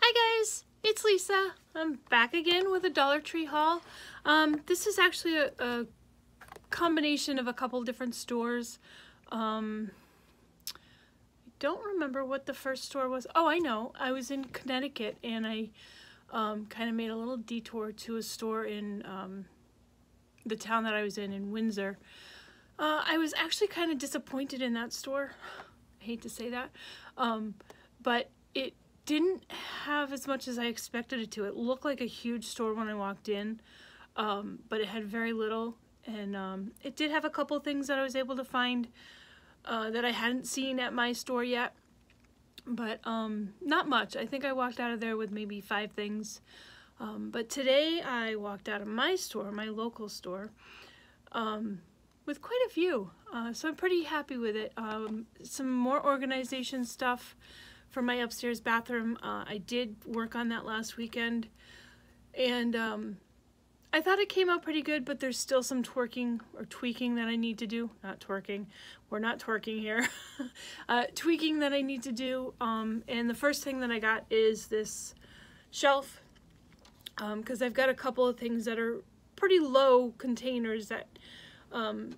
Hi guys, it's Lisa. I'm back again with a Dollar Tree haul. This is actually a combination of a couple different stores. I don't remember what the first store was. Oh, I know. I was in Connecticut and I kind of made a little detour to a store in the town that I was in Windsor. I was actually kind of disappointed in that store. I hate to say that, but it didn't have as much as I expected it to. It looked like a huge store when I walked in, but it had very little, and it did have a couple things that I was able to find that I hadn't seen at my store yet, but not much. I think I walked out of there with maybe 5 things, but today I walked out of my store, my local store, with quite a few, so I'm pretty happy with it. Some more organization stuff for my upstairs bathroom. I did work on that last weekend, and I thought it came out pretty good, but there's still some tweaking that I need to do. Not twerking, we're not twerking here. Tweaking that I need to do, and the first thing that I got is this shelf, because I've got a couple of things that are pretty low containers that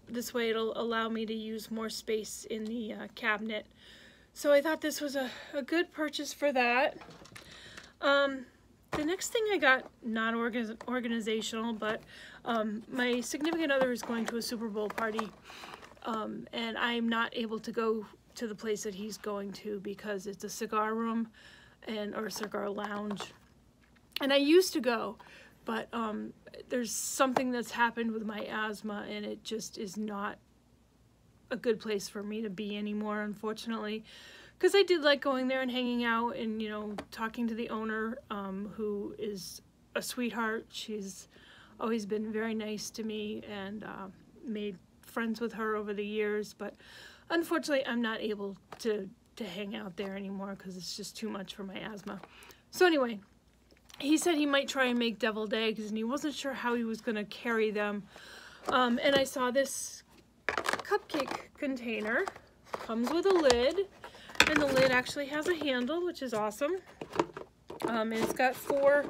this way it'll allow me to use more space in the cabinet. So I thought this was a good purchase for that. The next thing I got, not organizational, but my significant other is going to a Super Bowl party, and I'm not able to go to the place that he's going to because it's a cigar room or a cigar lounge. And I used to go, but there's something that's happened with my asthma, and it just is not a good place for me to be anymore, unfortunately, because I did like going there and hanging out and, you know, talking to the owner, who is a sweetheart. She's always been very nice to me, and made friends with her over the years, but unfortunately I'm not able to hang out there anymore because it's just too much for my asthma. So anyway, he said he might try and make deviled eggs, and he wasn't sure how he was going to carry them, and I saw this cupcake container. Comes with a lid, and the lid actually has a handle, which is awesome. And it's got 4,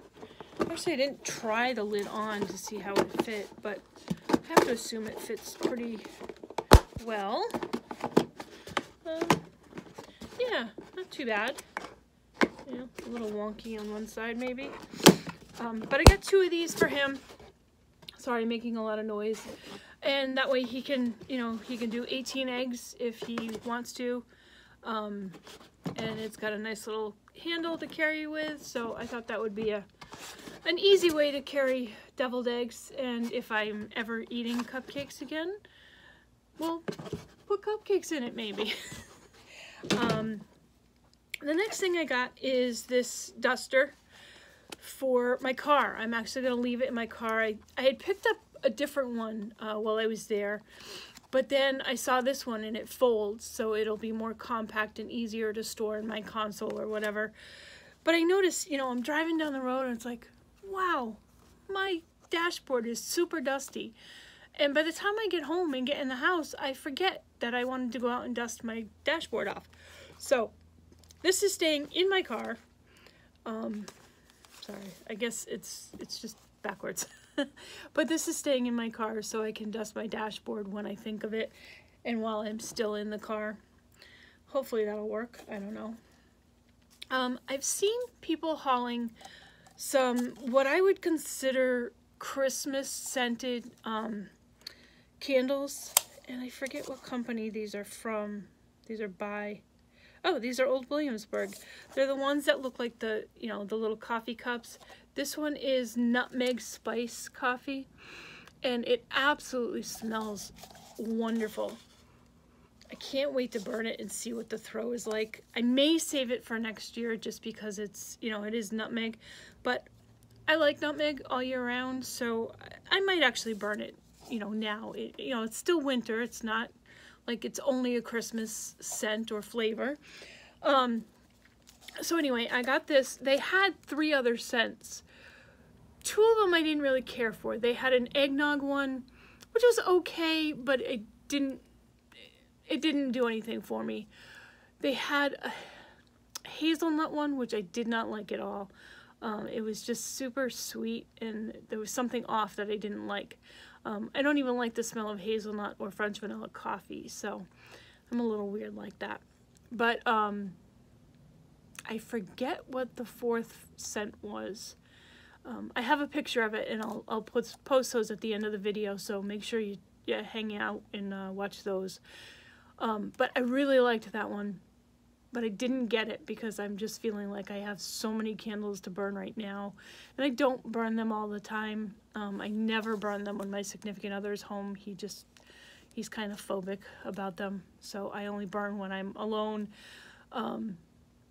actually I didn't try the lid on to see how it fit, but I have to assume it fits pretty well. Yeah, not too bad. You know, a little wonky on one side maybe. But I got 2 of these for him. Sorry, making a lot of noise. And that way he can, you know, he can do 18 eggs if he wants to. And it's got a nice little handle to carry with, so I thought that would be an easy way to carry deviled eggs. And if I'm ever eating cupcakes again, well, put cupcakes in it maybe. The next thing I got is this duster for my car. I'm actually going to leave it in my car. I had picked up a different one while I was there, but then I saw this one and it folds, so it'll be more compact and easier to store in my console or whatever. But I noticed, you know, I'm driving down the road and it's like, wow, my dashboard is super dusty. And by the time I get home and get in the house, I forget that I wanted to go out and dust my dashboard off. So this is staying in my car. Sorry, I guess it's just backwards. But this is staying in my car so I can dust my dashboard when I think of it and while I'm still in the car. Hopefully that'll work. I don't know. I've seen people hauling some what I would consider Christmas scented candles, and I forget what company these are from. These are by, oh, these are Old Williamsburg. They're the ones that look like the, you know, the little coffee cups. This one is nutmeg spice coffee, and it absolutely smells wonderful. I can't wait to burn it and see what the throw is like. I may save it for next year just because it's, you know, it is nutmeg, but I like nutmeg all year round, so I might actually burn it, you know, now. You know, it's still winter. It's not like it's only a Christmas scent or flavor. So anyway, I got this. They had 3 other scents. 2 of them I didn't really care for. They had an eggnog one, which was okay, but it didn't do anything for me. They had a hazelnut one, which I did not like at all. It was just super sweet, and there was something off that I didn't like. I don't even like the smell of hazelnut or French vanilla coffee, so I'm a little weird like that. But I forget what the fourth scent was. I have a picture of it, and I'll post those at the end of the video, so make sure you hang out and watch those. But I really liked that one, but I didn't get it because I'm just feeling like I have so many candles to burn right now, and I don't burn them all the time. I never burn them when my significant other is home. He's kind of phobic about them, so I only burn when I'm alone.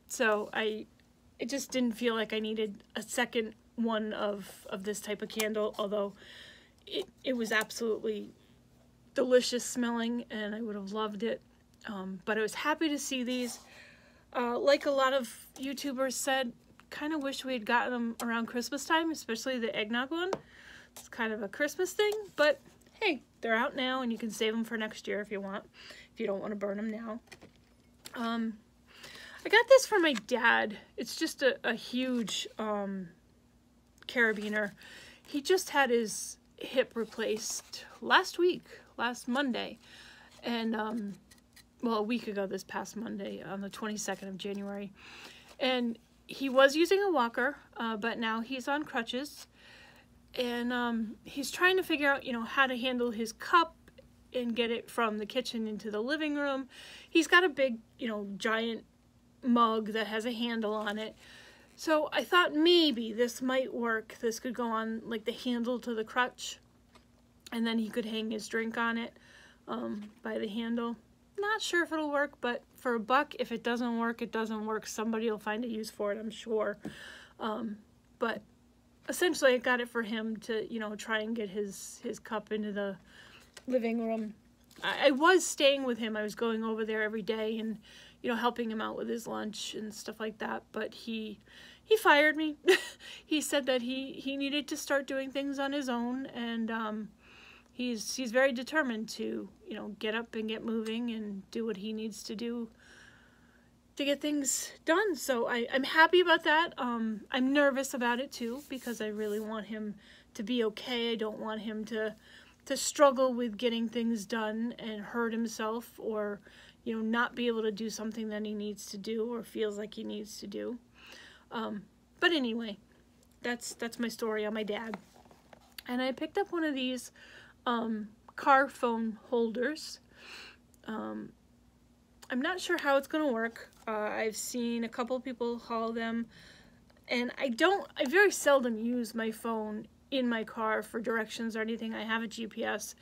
So it just didn't feel like I needed a second one of this type of candle, although it was absolutely delicious smelling and I would have loved it. But I was happy to see these. Like a lot of YouTubers said, kind of wish we had gotten them around Christmas time, especially the eggnog one. It's kind of a Christmas thing, but hey, they're out now and you can save them for next year if you want, if you don't want to burn them now. I got this for my dad. It's just a huge carabiner. He just had his hip replaced last Monday, and well, a week ago this past Monday, on the 22nd of January. And he was using a walker, but now he's on crutches, and he's trying to figure out, how to handle his cup and get it from the kitchen into the living room. He's got a big, giant mug that has a handle on it. So I thought maybe this might work. This could go on like the handle to the crutch, and then he could hang his drink on it by the handle. Not sure if it'll work, but for $1, if it doesn't work, it doesn't work. Somebody will find a use for it, I'm sure. But essentially I got it for him to, try and get his cup into the living room. I was staying with him. I was going over there every day and, helping him out with his lunch and stuff like that. But he fired me. He said that he needed to start doing things on his own, and he's very determined to, get up and get moving and do what he needs to do to get things done. So I'm happy about that. I'm nervous about it too, because I really want him to be okay. I don't want him to struggle with getting things done and hurt himself, or not be able to do something that he needs to do or feels like he needs to do. But anyway, that's my story on my dad. And I picked up one of these car phone holders. I'm not sure how it's gonna work. I've seen a couple people haul them, and I very seldom use my phone in my car for directions or anything. I have a GPS,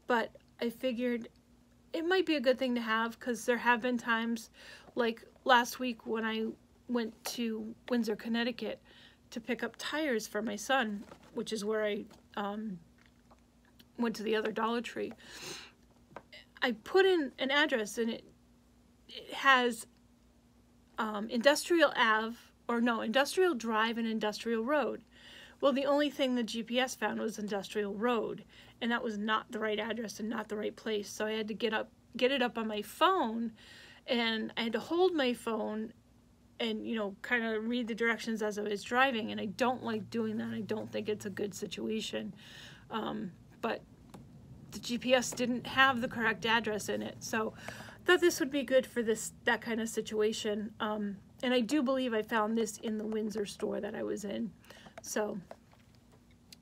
but I figured it might be a good thing to have, because there have been times, like last week when I went to Windsor, Connecticut to pick up tires for my son, which is where I went to the other Dollar Tree. I put in an address, and it has Industrial Drive and Industrial Road. Well, the only thing the GPS found was Industrial Road, and that was not the right address and not the right place. So I had to get it up on my phone, and I had to hold my phone and, kind of read the directions as I was driving, and I don't like doing that. I don't think it's a good situation. But the GPS didn't have the correct address in it, so I thought this would be good for that kind of situation. And I do believe I found this in the Windsor store that I was in. So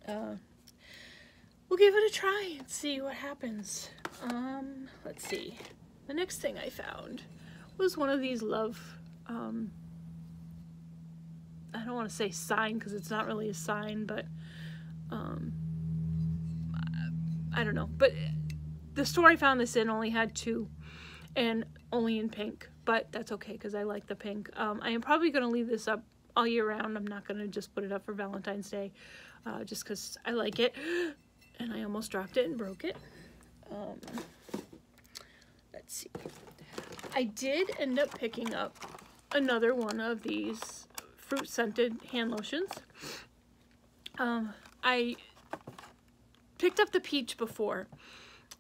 we'll give it a try and see what happens. Let's see. The next thing I found was one of these love, I don't want to say sign, because it's not really a sign, but I don't know. But the store I found this in only had 2, and only in pink, but that's okay because I like the pink. I am probably going to leave this up all year round. I'm not going to just put it up for Valentine's Day, just because I like it. And I almost dropped it and broke it. Let's see. I did end up picking up another one of these fruit scented hand lotions. I picked up the peach before,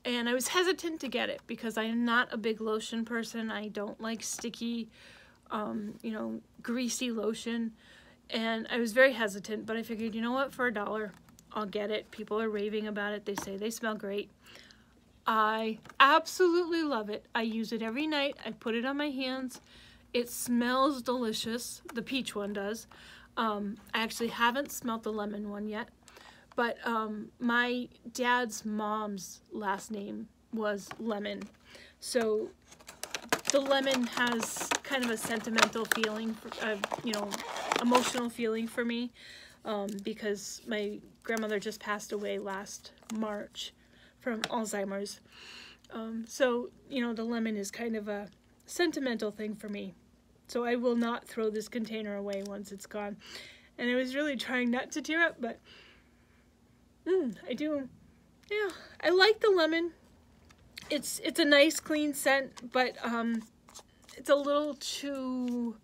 and I was hesitant to get it because I am not a big lotion person. I don't like sticky you know, greasy lotion. And I was very hesitant, but I figured, you know what, for $1, I'll get it. People are raving about it. They say they smell great. I absolutely love it. I use it every night. I put it on my hands. It smells delicious. The peach one does. I actually haven't smelled the lemon one yet, but my dad's mom's last name was Lemon. So the lemon has kind of a sentimental feeling, you know, emotional feeling for me, because my grandmother just passed away last March from Alzheimer's. So, you know, the lemon is kind of a sentimental thing for me. So I will not throw this container away once it's gone. And I was really trying not to tear up, but I do. Yeah, I like the lemon. It's a nice clean scent, but it's a little too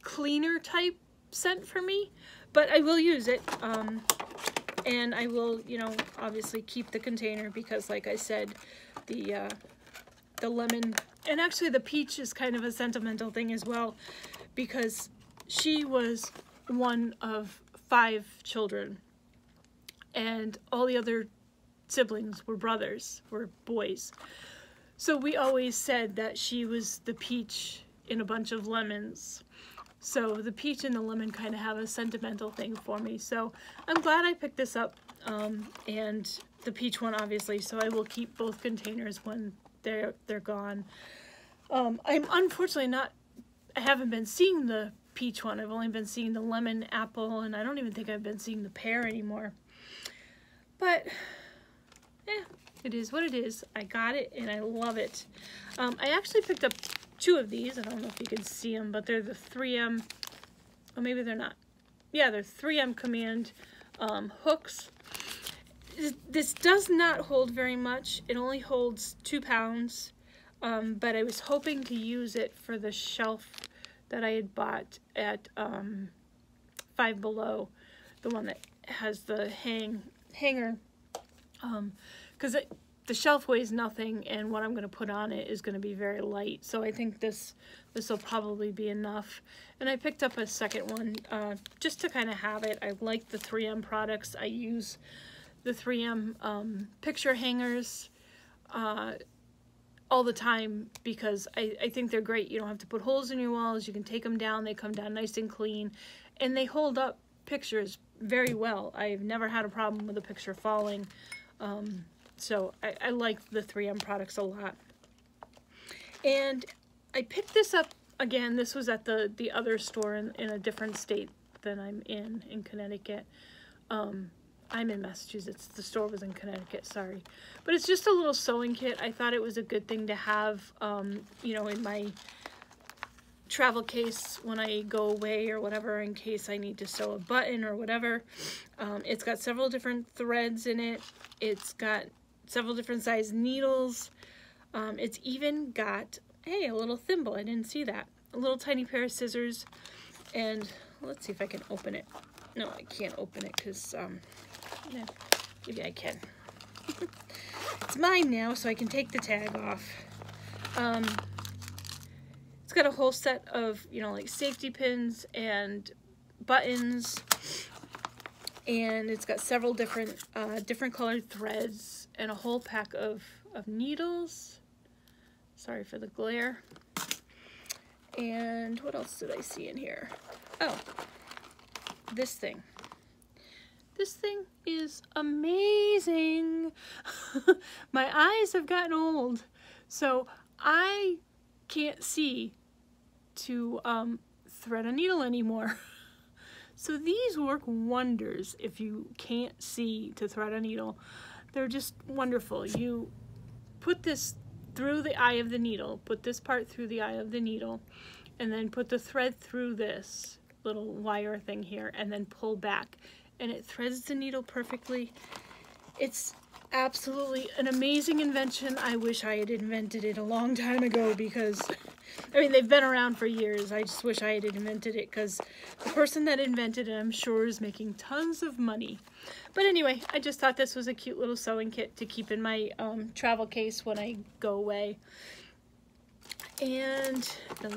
cleaner type scent for me. But I will use it. And I will, you know, obviously keep the container because, like I said, the lemon, and actually the peach is kind of a sentimental thing as well, because she was one of 5 children, and all the other siblings were brothers, were boys. So we always said that she was the peach in a bunch of lemons. So the peach and the lemon kind of have a sentimental thing for me. So I'm glad I picked this up, and the peach one obviously, so I will keep both containers when they're gone. I'm unfortunately I haven't been seeing the peach one. I've only been seeing the lemon, apple, and I don't even think I've been seeing the pear anymore. But it is what it is. I got it and I love it. I actually picked up 2 of these. I don't know if you can see them, but they're the 3M, or maybe they're not. Yeah, they're 3M Command hooks. This does not hold very much. It only holds 2 pounds, but I was hoping to use it for the shelf that I had bought at Five Below, the one that has the hanger, because the shelf weighs nothing, and what I'm going to put on it is going to be very light. So I think this will probably be enough. And I picked up a second one just to kind of have it. I like the 3M products. I use the 3M picture hangers all the time because I think they're great. You don't have to put holes in your walls. You can take them down. They come down nice and clean, and they hold up pictures very well. I've never had a problem with a picture falling. So I like the 3M products a lot. And I picked this up again. This was at the other store in a different state than I'm in Connecticut. I'm in Massachusetts. The store was in Connecticut, sorry. But it's just a little sewing kit. I thought it was a good thing to have, you know, in my travel case when I go away or whatever, in case I need to sew a button or whatever. It's got several different threads in it. It's got several different size needles. It's even got, hey, a little thimble. I didn't see that. A little tiny pair of scissors. And let's see if I can open it. No, I can't open it because, no, maybe I can. It's mine now, so I can take the tag off. It's got a whole set of, you know, like safety pins and buttons, and it's got several different colored threads and a whole pack of needles. Sorry for the glare. And what else did I see in here? Oh, this thing. This thing is amazing. My eyes have gotten old, so I can't see to thread a needle anymore. So these work wonders if you can't see to thread a needle. They're just wonderful. You put this through the eye of the needle, put this part through the eye of the needle, and then put the thread through this little wire thing here, and then pull back, and it threads the needle perfectly. It's absolutely an amazing invention. I wish I had invented it a long time ago because, I mean, they've been around for years. I just wish I had invented it because the person that invented it, I'm sure, is making tons of money. But anyway, I just thought this was a cute little sewing kit to keep in my travel case when I go away. And the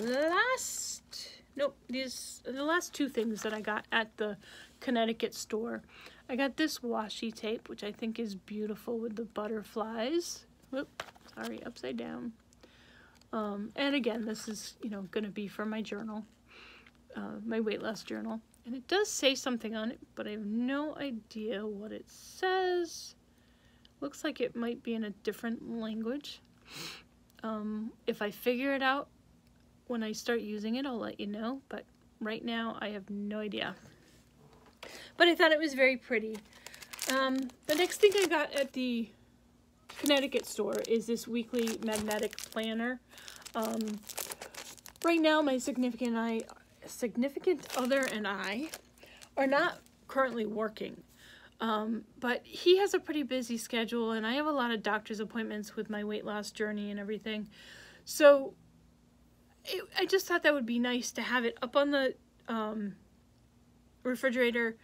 last two things that I got at the Connecticut store. I got this washi tape, which I think is beautiful with the butterflies. Whoop, sorry, upside down. And again, this is, you know, going to be for my journal, my weight loss journal. And it does say something on it, but I have no idea what it says. Looks like it might be in a different language. If I figure it out when I start using it, I'll let you know. But right now, I have no idea. But I thought it was very pretty. The next thing I got at the Connecticut store is this weekly magnetic planner. Right now, my significant other and I are not currently working. But he has a pretty busy schedule, and I have a lot of doctor's appointments with my weight loss journey and everything. So I just thought that would be nice to have it up on the refrigerator.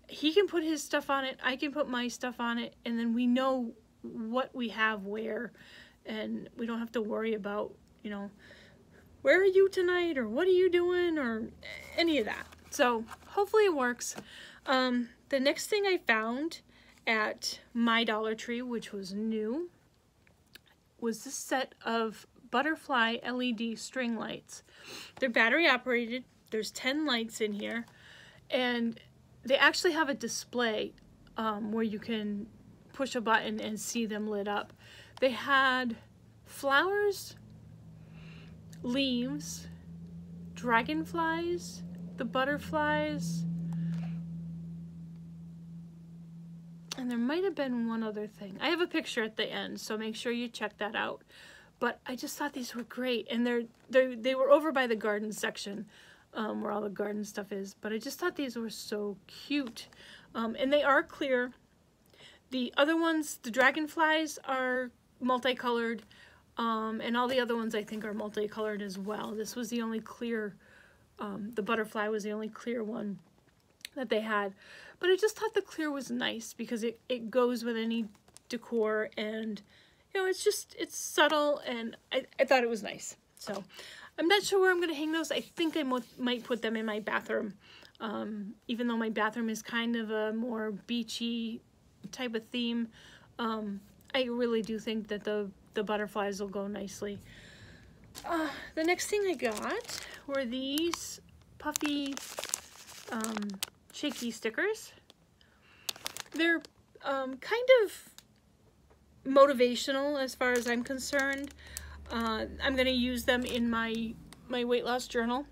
He can put his stuff on it, I can put my stuff on it, and then we know what we have where, and we don't have to worry about, you know, where are you tonight, or what are you doing, or any of that. So hopefully it works. The next thing I found at my Dollar Tree, which was new, was this set of butterfly LED string lights. They're battery operated. There's 10 lights in here, and they actually have a display where you can push a button and see them lit up. They had flowers, leaves, dragonflies, the butterflies, and there might have been one other thing. I have a picture at the end, so make sure you check that out. But I just thought these were great, and they were over by the garden section, where all the garden stuff is. But I just thought these were so cute, and they are clear. The other ones, the dragonflies, are multicolored, and all the other ones I think are multicolored as well. This was the only clear, the butterfly was the only clear one that they had. But I just thought the clear was nice because it goes with any decor, and you know, it's subtle, and I thought it was nice. So I'm not sure where I'm going to hang those. I think I might put them in my bathroom, even though my bathroom is kind of a more beachy type of theme. I really do think that the butterflies will go nicely. The next thing I got were these puffy Chickie stickers. They're kind of motivational as far as I'm concerned. I'm going to use them in my weight loss journal.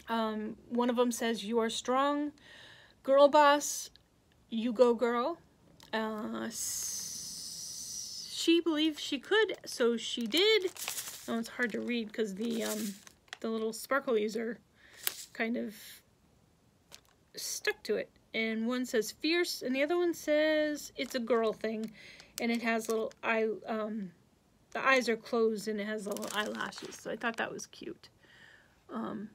One of them says, "You are strong, girl boss, you go girl. She believed she could, so she did." Oh, it's hard to read because the little sparklies are kind of stuck to it. And one says fierce, and the other one says it's a girl thing, and it has little eye, the eyes are closed, and it has little eyelashes. So I thought that was cute. So I'm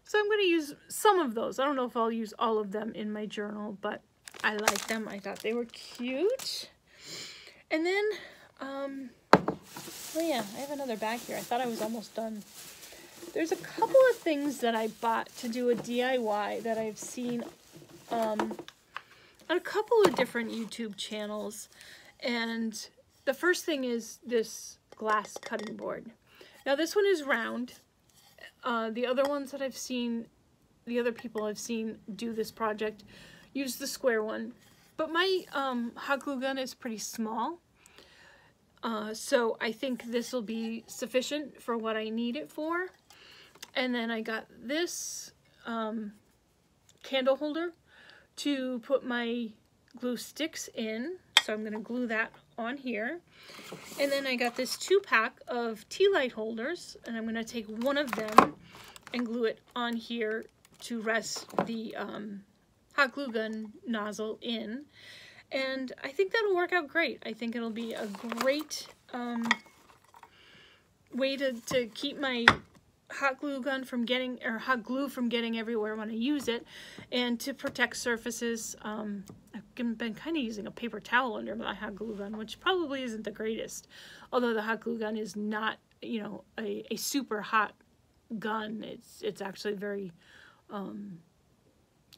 going to use some of those. I don't know if I'll use all of them in my journal, but I like them. I thought they were cute. And then, oh yeah, I have another bag here. I thought I was almost done. There's a couple of things that I bought to do a DIY that I've seen on a couple of different YouTube channels. And the first thing is this glass cutting board. Now this one is round. The other ones that I've seen, the other people I've seen do this project, use the square one. But my hot glue gun is pretty small. So I think this will be sufficient for what I need it for. And then I got this candle holder to put my glue sticks in. So I'm going to glue that on here. And then I got this 2-pack of tea light holders, and I'm going to take one of them and glue it on here to rest the hot glue gun nozzle in. And I think that'll work out great. I think it'll be a great way to keep my hot glue gun from getting, or hot glue from getting everywhere when I use it, and to protect surfaces. I've been kind of using a paper towel under my hot glue gun, which probably isn't the greatest, although the hot glue gun is not you know, a super hot gun. It's actually very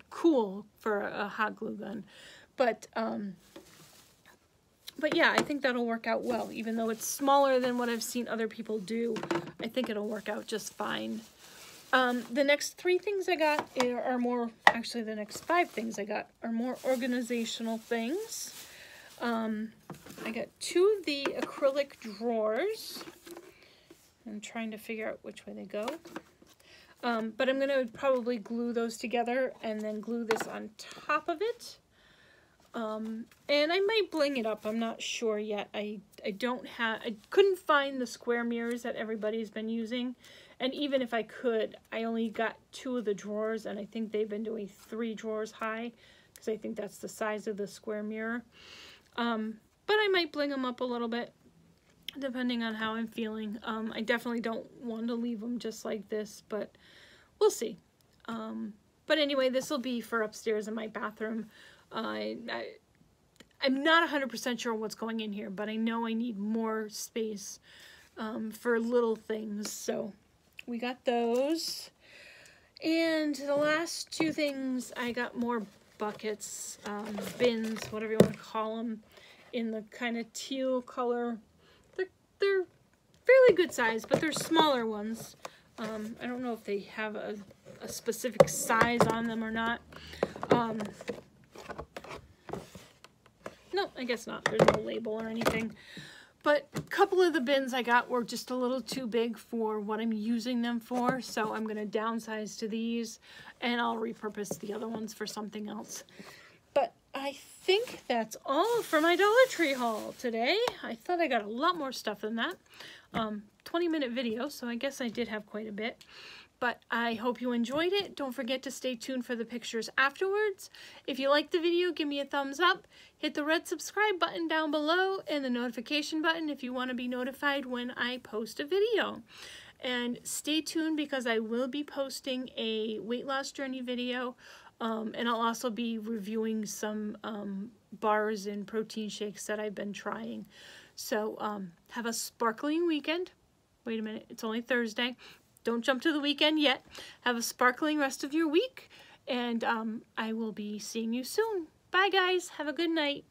cool for a hot glue gun. But yeah, I think that'll work out well. Even though it's smaller than what I've seen other people do, I think it'll work out just fine. The next 3 things I got are more, actually the next 5 things I got are more organizational things. I got 2 of the acrylic drawers. I'm trying to figure out which way they go. But I'm going to probably glue those together and then glue this on top of it. And I might bling it up. I'm not sure yet. I couldn't find the square mirrors that everybody's been using. And even if I could, I only got 2 of the drawers, and I think they've been doing 3 drawers high, because I think that's the size of the square mirror. But I might bling them up a little bit, depending on how I'm feeling. I definitely don't want to leave them just like this, but we'll see. But anyway, this will be for upstairs in my bathroom. I'm not 100% sure what's going in here, but I know I need more space for little things. So we got those. And the last 2 things, I got more buckets, bins, whatever you want to call them, in the kind of teal color. They're fairly good size, but they're smaller ones. I don't know if they have a specific size on them or not. No, I guess not. There's no label or anything. But a couple of the bins I got were just a little too big for what I'm using them for. So I'm going to downsize to these, and I'll repurpose the other ones for something else. But I think that's all for my Dollar Tree haul today. I thought I got a lot more stuff than that. 20-minute video, so I guess I did have quite a bit. But I hope you enjoyed it. Don't forget to stay tuned for the pictures afterwards. If you liked the video, give me a thumbs up. Hit the red subscribe button down below and the notification button if you want to be notified when I post a video. And stay tuned because I will be posting a weight loss journey video. And I'll also be reviewing some bars and protein shakes that I've been trying. So have a sparkling weekend. Wait a minute, it's only Thursday. Don't jump to the weekend yet. Have a sparkling rest of your week, and I will be seeing you soon. Bye, guys. Have a good night.